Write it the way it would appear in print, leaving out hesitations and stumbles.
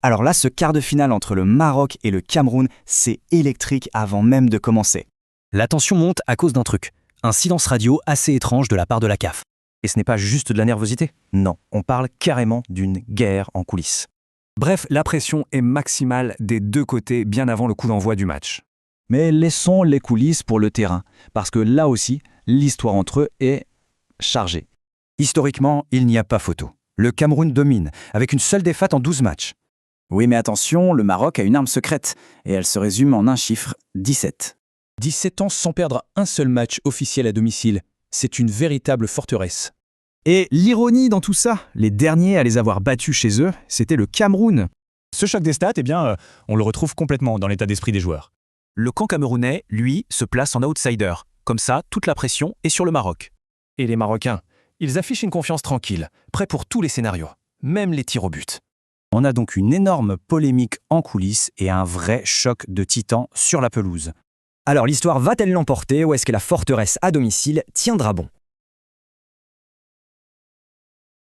Alors là, ce quart de finale entre le Maroc et le Cameroun, c'est électrique avant même de commencer. La tension monte à cause d'un truc. Un silence radio assez étrange de la part de la CAF. Et ce n'est pas juste de la nervosité. Non, on parle carrément d'une guerre en coulisses. Bref, la pression est maximale des deux côtés bien avant le coup d'envoi du match. Mais laissons les coulisses pour le terrain, parce que là aussi, l'histoire entre eux est chargée. Historiquement, il n'y a pas photo. Le Cameroun domine, avec une seule défaite en 12 matchs. Oui, mais attention, le Maroc a une arme secrète, et elle se résume en un chiffre, 17. 17 ans sans perdre un seul match officiel à domicile. C'est une véritable forteresse. Et l'ironie dans tout ça, les derniers à les avoir battus chez eux, c'était le Cameroun. Ce choc des stats, on le retrouve complètement dans l'état d'esprit des joueurs. Le camp camerounais, lui, se place en outsider. Comme ça, toute la pression est sur le Maroc. Et les Marocains, ils affichent une confiance tranquille, prêts pour tous les scénarios, même les tirs au but. On a donc une énorme polémique en coulisses et un vrai choc de titans sur la pelouse. Alors l'histoire va-t-elle l'emporter ou est-ce que la forteresse à domicile tiendra bon ?